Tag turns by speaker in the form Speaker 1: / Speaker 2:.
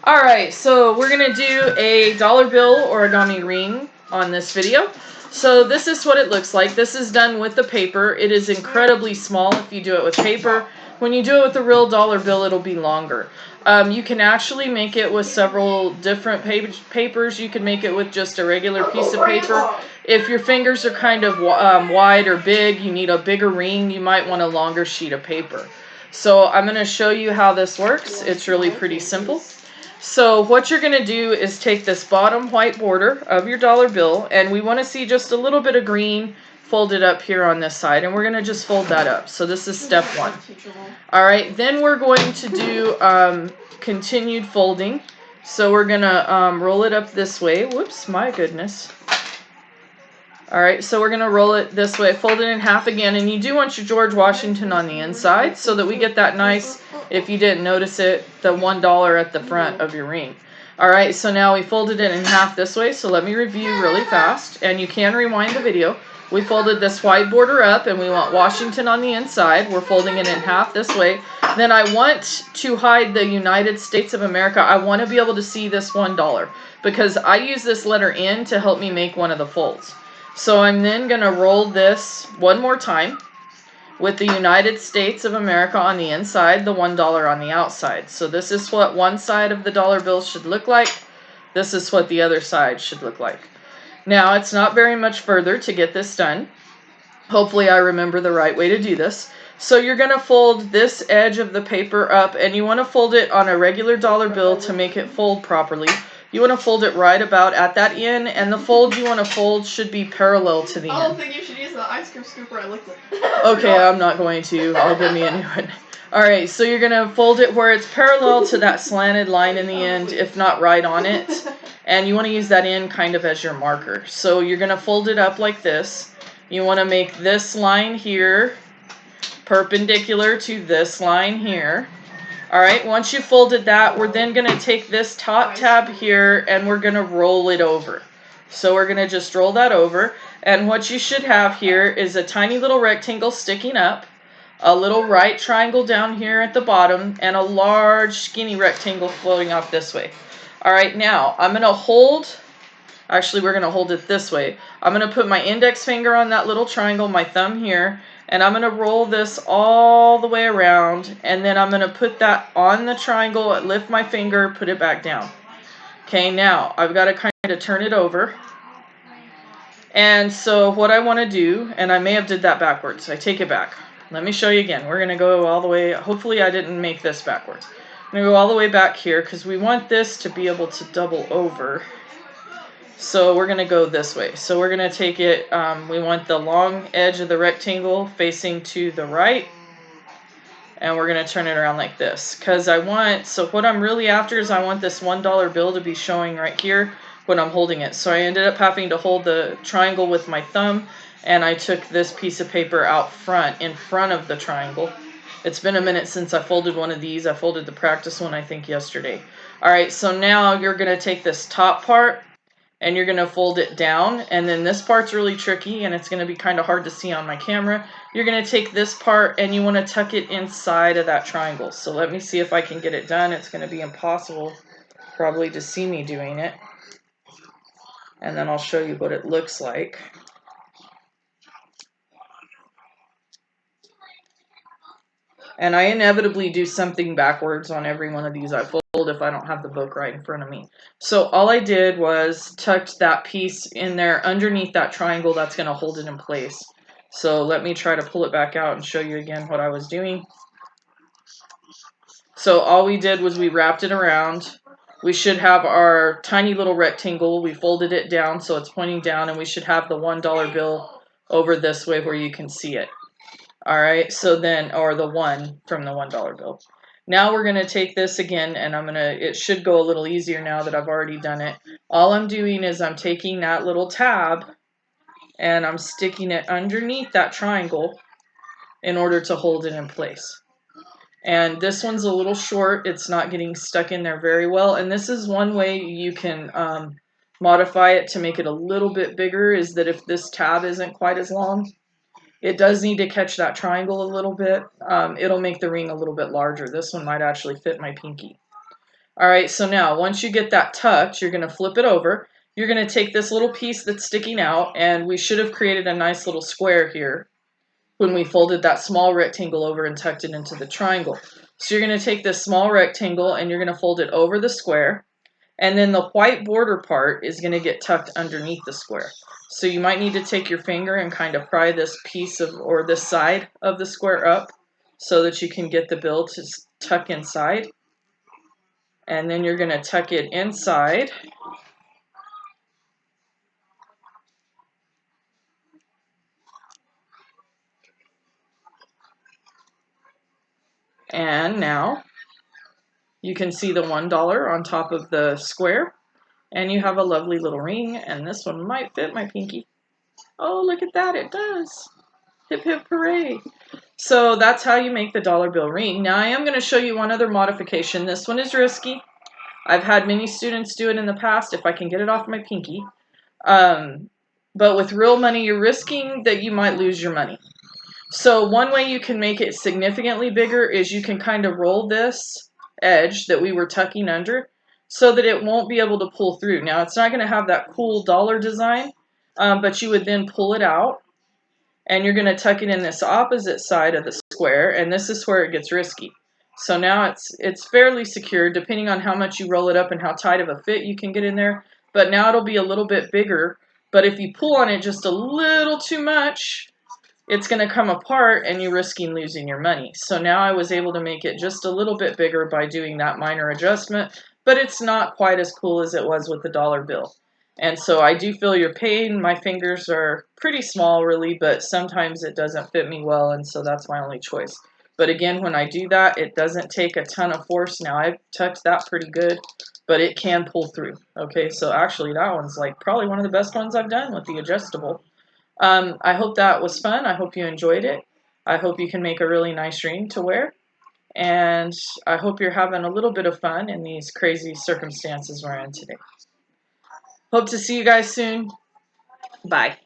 Speaker 1: Alright, so we're going to do a dollar bill origami ring on this video. So this is what it looks like. This is done with the paper. It is incredibly small if you do it with paper. When you do it with a real dollar bill, it'll be longer. You can actually make it with several different papers. You can make it with just a regular piece of paper. If your fingers are kind of wide or big, you need a bigger ring, you might want a longer sheet of paper. So I'm going to show you how this works. It's really pretty simple. So what you're going to do is take this bottom white border of your dollar bill, and we want to see just a little bit of green folded up here on this side, and we're going to just fold that up. So this is step one. All right, then we're going to do continued folding. So we're going to roll it up this way. Whoops, my goodness. All right, so we're going to roll it this way, fold it in half again, and you do want your George Washington on the inside so that we get that nice, if you didn't notice it, the $1 at the front of your ring. All right, so now we folded it in half this way, so let me review really fast, and you can rewind the video. We folded this white border up, and we want Washington on the inside. We're folding it in half this way. Then I want to hide the United States of America. I want to be able to see this $1 because I use this letter N to help me make one of the folds. So I'm then going to roll this one more time with the United States of America on the inside, the $1 on the outside. So this is what one side of the dollar bill should look like. This is what the other side should look like. Now, it's not very much further to get this done. Hopefully I remember the right way to do this. So you're going to fold this edge of the paper up, and you want to fold it on a regular dollar bill to make it fold properly. You want to fold it right about at that end, and the fold you want to fold should be parallel to the end.
Speaker 2: I don't think you should use the ice cream scooper. I licked it.
Speaker 1: Okay, I'm not going to. I'll give me a new one. Alright, so you're going to fold it where it's parallel to that slanted line in the end, if not right on it. And you want to use that end kind of as your marker. So you're going to fold it up like this. You want to make this line here perpendicular to this line here. Alright, once you folded that, we're then going to take this top tab here and we're going to roll it over. So we're going to just roll that over. And what you should have here is a tiny little rectangle sticking up, a little right triangle down here at the bottom, and a large skinny rectangle floating off this way. Alright, now I'm going to hold, actually we're going to hold it this way. I'm going to put my index finger on that little triangle, my thumb here, and I'm going to roll this all the way around, and then I'm going to put that on the triangle, lift my finger, put it back down. Okay, now I've got to kind of turn it over. And so what I want to do, and I may have did that backwards, I take it back. Let me show you again. We're going to go all the way, hopefully I didn't make this backwards. I'm going to go all the way back here because we want this to be able to double over. So we're going to go this way. So we're going to take it, we want the long edge of the rectangle facing to the right. And we're going to turn it around like this. Because I want, so what I'm really after is I want this $1 bill to be showing right here when I'm holding it. So I ended up having to hold the triangle with my thumb. And I took this piece of paper out front, in front of the triangle. It's been a minute since I folded one of these. I folded the practice one, I think, yesterday. Alright, so now you're going to take this top part. And you're going to fold it down, and then this part's really tricky, and it's going to be kind of hard to see on my camera. You're going to take this part, and you want to tuck it inside of that triangle. So let me see if I can get it done. It's going to be impossible, probably, to see me doing it. And then I'll show you what it looks like. And I inevitably do something backwards on every one of these I fold if I don't have the book right in front of me. So all I did was tucked that piece in there underneath that triangle that's going to hold it in place. So let me try to pull it back out and show you again what I was doing. So all we did was we wrapped it around. We should have our tiny little rectangle. We folded it down so it's pointing down, and we should have the $1 bill over this way where you can see it. Alright, so then, or the one from the $1 bill. Now we're going to take this again, and it should go a little easier now that I've already done it. All I'm doing is I'm taking that little tab, and I'm sticking it underneath that triangle in order to hold it in place. And this one's a little short, it's not getting stuck in there very well, and this is one way you can modify it to make it a little bit bigger, is that if this tab isn't quite as long, it does need to catch that triangle a little bit. It'll make the ring a little bit larger. This one might actually fit my pinky. Alright, so now once you get that tucked, you're going to flip it over. You're going to take this little piece that's sticking out, and we should have created a nice little square here when we folded that small rectangle over and tucked it into the triangle. So you're going to take this small rectangle and you're going to fold it over the square, and then the white border part is going to get tucked underneath the square. So you might need to take your finger and kind of pry this piece of, or this side of the square up so that you can get the bill to tuck inside. And then you're going to tuck it inside. And now you can see the $1 on top of the square. And you have a lovely little ring. And this one might fit my pinky. Oh, look at that. It does. Hip hip hooray. So that's how you make the dollar bill ring. Now I am going to show you one other modification. This one is risky. I've had many students do it in the past if I can get it off my pinky. But with real money, you're risking that you might lose your money. So one way you can make it significantly bigger is you can kind of roll this edge that we were tucking under so that it won't be able to pull through. Now it's not going to have that cool dollar design, but you would then pull it out and you're going to tuck it in this opposite side of the square, and this is where it gets risky. So now it's fairly secure depending on how much you roll it up and how tight of a fit you can get in there, but now it'll be a little bit bigger, but if you pull on it just a little too much, it's going to come apart and you're risking losing your money. So now I was able to make it just a little bit bigger by doing that minor adjustment, but it's not quite as cool as it was with the dollar bill. And so I do feel your pain. My fingers are pretty small really, but sometimes it doesn't fit me well, and so that's my only choice. But again, when I do that, it doesn't take a ton of force. Now I've touched that pretty good, but it can pull through. Okay, so actually that one's like probably one of the best ones I've done with the adjustable. I hope that was fun. I hope you enjoyed it. I hope you can make a really nice ring to wear. And I hope you're having a little bit of fun in these crazy circumstances we're in today. Hope to see you guys soon. Bye.